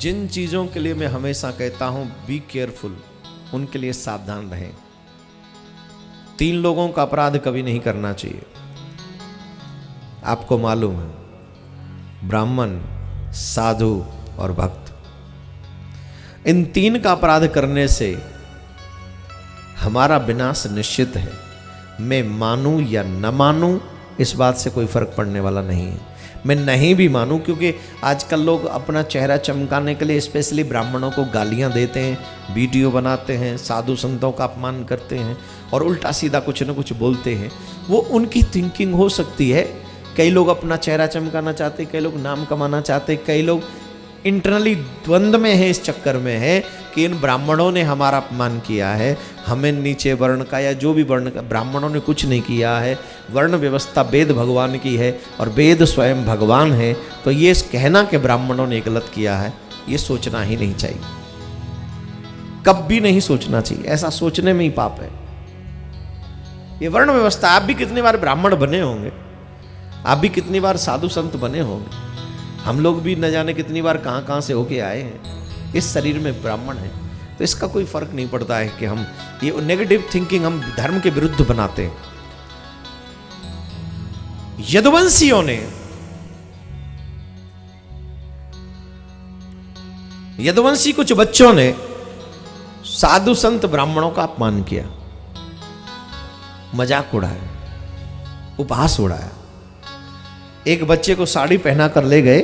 जिन चीजों के लिए मैं हमेशा कहता हूं बी केयरफुल, उनके लिए सावधान रहें। 3 लोगों का अपराध कभी नहीं करना चाहिए। आपको मालूम है, ब्राह्मण, साधु और भक्त, इन 3 का अपराध करने से हमारा विनाश निश्चित है। मैं मानूं या न मानूं, इस बात से कोई फर्क पड़ने वाला नहीं है। मैं नहीं भी मानूं, क्योंकि आजकल लोग अपना चेहरा चमकाने के लिए स्पेशली ब्राह्मणों को गालियां देते हैं, वीडियो बनाते हैं, साधु संतों का अपमान करते हैं और उल्टा सीधा कुछ न कुछ बोलते हैं। वो उनकी थिंकिंग हो सकती है। कई लोग अपना चेहरा चमकाना चाहते, कई लोग नाम कमाना चाहते, कई लोग इंटरनली द्वंद्व में है, इस चक्कर में है कि इन ब्राह्मणों ने हमारा अपमान किया है, हमें नीचे वर्ण का या जो भी वर्ण का, ब्राह्मणों ने कुछ नहीं किया है। वर्ण व्यवस्था वेद भगवान की है और वेद स्वयं भगवान है। तो ये कहना कि ब्राह्मणों ने गलत किया है, ये सोचना ही नहीं चाहिए, कभी नहीं सोचना चाहिए। ऐसा सोचने में ही पाप है। ये वर्ण व्यवस्था, आप भी कितनी बार ब्राह्मण बने होंगे, आप भी कितनी बार साधु संत बने होंगे, हम लोग भी न जाने कितनी बार कहाँ कहाँ से होके आए हैं। इस शरीर में ब्राह्मण है, तो इसका कोई फर्क नहीं पड़ता है कि हम ये नेगेटिव थिंकिंग हम धर्म के विरुद्ध बनाते हैं। यदुवंशियों ने, यदुवंशी कुछ बच्चों ने साधु संत ब्राह्मणों का अपमान किया, मजाक उड़ाया, उपहास उड़ाया। एक बच्चे को साड़ी पहना कर ले गए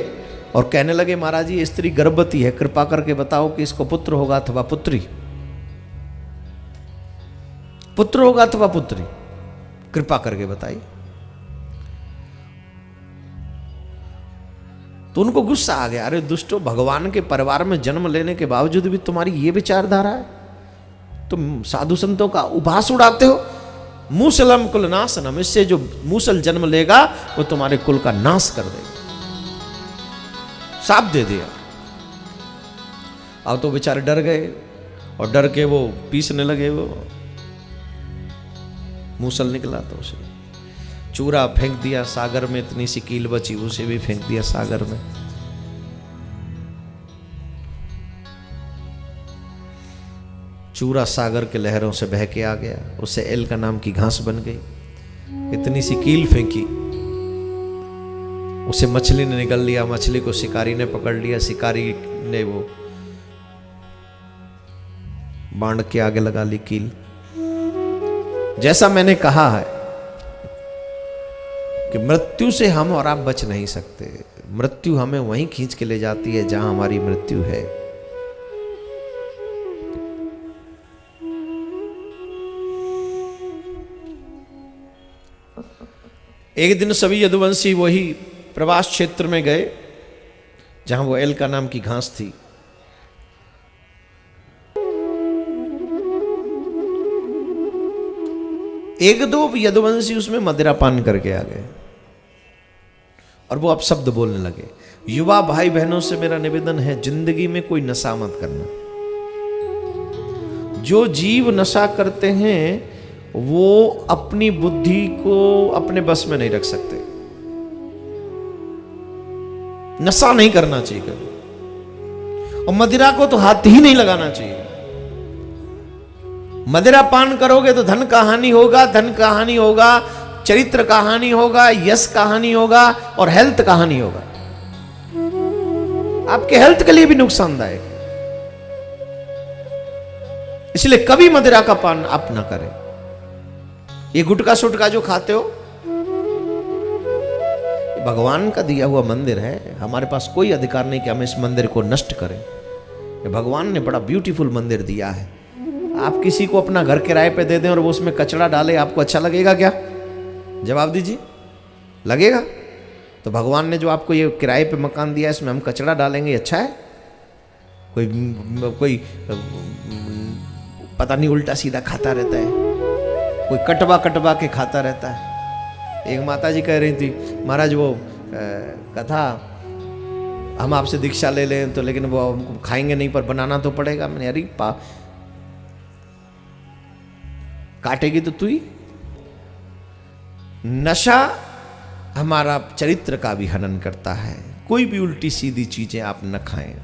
और कहने लगे, महाराज जी स्त्री गर्भवती है, कृपा करके बताओ कि इसको पुत्र होगा अथवा पुत्री, पुत्र होगा अथवा पुत्री, कृपा करके बताइए। तो उनको गुस्सा आ गया, अरे दुष्टो, भगवान के परिवार में जन्म लेने के बावजूद भी तुम्हारी ये विचारधारा है, तुम साधु संतों का उपहास उड़ाते हो। मूसलम कुल नाशनम, इससे जो मूसल जन्म लेगा वो तुम्हारे कुल का नाश कर देगा, साप दे दिया। अब तो बेचारे डर गए और डर के वो पीसने लगे। वो मूसल निकला तो उसे चूरा फेंक दिया सागर में, इतनी सी कील बची उसे भी फेंक दिया सागर में। चूरा सागर के लहरों से बह के आ गया, उससे एल का नाम की घास बन गई। इतनी सी कील फेंकी, उसे मछली ने निगल लिया, मछली को शिकारी ने पकड़ लिया, शिकारी ने वो बांध के आगे लगा ली कील। जैसा मैंने कहा है कि मृत्यु से हम और आप बच नहीं सकते। मृत्यु हमें वहीं खींच के ले जाती है जहां हमारी मृत्यु है। एक दिन सभी यदुवंशी वही प्रवास क्षेत्र में गए जहां वो एल का नाम की घास थी। एक दो यदुवंशी उसमें मदिरा पान करके आ गए और वो अब शब्द बोलने लगे। युवा भाई बहनों से मेरा निवेदन है, जिंदगी में कोई नशा मत करना। जो जीव नशा करते हैं वो अपनी बुद्धि को अपने बस में नहीं रख सकते। नशा नहीं करना चाहिए कभी, और मदिरा को तो हाथ ही नहीं लगाना चाहिए। मदिरा पान करोगे तो धन का हानि होगा, धन का हानि होगा, चरित्र का हानि होगा, यश का हानि होगा और हेल्थ का हानि होगा। आपके हेल्थ के लिए भी नुकसानदायक है। इसलिए कभी मदिरा का पान आप ना करें। ये गुटका सुटका जो खाते हो, भगवान का दिया हुआ मंदिर है, हमारे पास कोई अधिकार नहीं कि हम इस मंदिर को नष्ट करें। ये भगवान ने बड़ा ब्यूटीफुल मंदिर दिया है। आप किसी को अपना घर किराए पे दे दें और वो उसमें कचरा डाले, आपको अच्छा लगेगा क्या? जवाब दीजिए, लगेगा? तो भगवान ने जो आपको ये किराए पे मकान दिया है, इसमें हम कचरा डालेंगे, अच्छा है? कोई पता नहीं उल्टा सीधा खाता रहता है, कोई कटवा कटवा के खाता रहता है। एक माता जी कह रही थी, महाराज वो कथा हम आपसे दीक्षा ले लें तो, लेकिन वो हमको खाएंगे नहीं पर बनाना तो पड़ेगा। मैंने अरे काटेगी तो तू ही। नशा हमारा चरित्र का भी हनन करता है। कोई भी उल्टी सीधी चीजें आप न खाएं।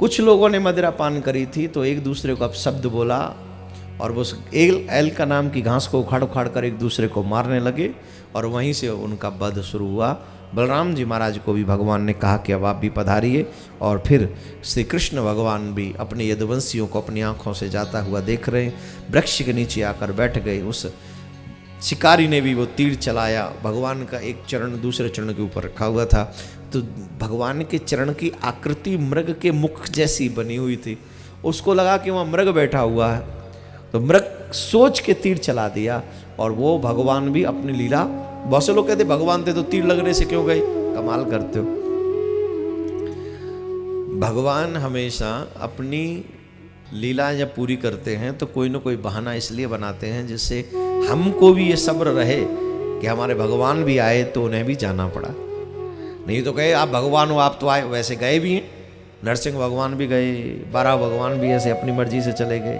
कुछ लोगों ने मदिरा पान करी थी तो एक दूसरे को अपशब्द बोला और वो एल का नाम की घास को उखाड़ उखाड़ कर एक दूसरे को मारने लगे और वहीं से उनका वध शुरू हुआ। बलराम जी महाराज को भी भगवान ने कहा कि अब आप भी पधारिए, और फिर श्री कृष्ण भगवान भी अपने यदुवंशियों को अपनी आंखों से जाता हुआ देख रहे हैं। वृक्ष के नीचे आकर बैठ गए। उस शिकारी ने भी वो तीर चलाया। भगवान का एक चरण दूसरे चरण के ऊपर रखा हुआ था, तो भगवान के चरण की आकृति मृग के मुख जैसी बनी हुई थी। उसको लगा कि वहाँ मृग बैठा हुआ है, तो मृग सोच के तीर चला दिया और वो भगवान भी अपनी लीला। बहुत से लोग कहते भगवान थे तो तीर लगने से क्यों गए, कमाल करते हो। भगवान हमेशा अपनी लीला जब पूरी करते हैं तो कोई ना कोई बहाना इसलिए बनाते हैं जिससे हमको भी ये सब्र रहे कि हमारे भगवान भी आए तो उन्हें भी जाना पड़ा। नहीं तो कहे आप भगवान हो, आप तो आए, वैसे गए भी हैं। नरसिंह भगवान भी गए, 12 भगवान भी ऐसे अपनी मर्जी से चले गए,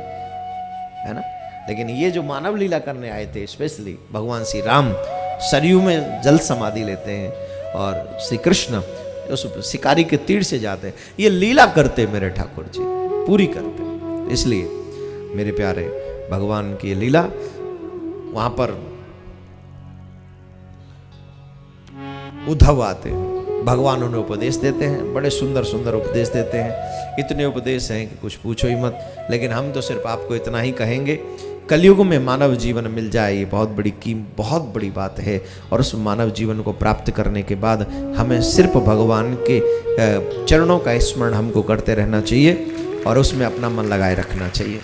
है ना। लेकिन ये जो मानव लीला करने आए थे, स्पेशली भगवान श्री राम सरयू में जल समाधि लेते हैं और श्री कृष्ण उस शिकारी के तीर से जाते हैं। ये लीला करते मेरे ठाकुर जी, पूरी करते। इसलिए मेरे प्यारे भगवान की ये लीला, वहां पर उद्धव आते हैं, भगवान उन्हें उपदेश देते हैं, बड़े सुंदर सुंदर उपदेश देते हैं। इतने उपदेश हैं कि कुछ पूछो ही मत। लेकिन हम तो सिर्फ आपको इतना ही कहेंगे, कलयुग में मानव जीवन मिल जाए ये बहुत बड़ी बात है। और उस मानव जीवन को प्राप्त करने के बाद हमें सिर्फ भगवान के चरणों का स्मरण हमको करते रहना चाहिए और उसमें अपना मन लगाए रखना चाहिए।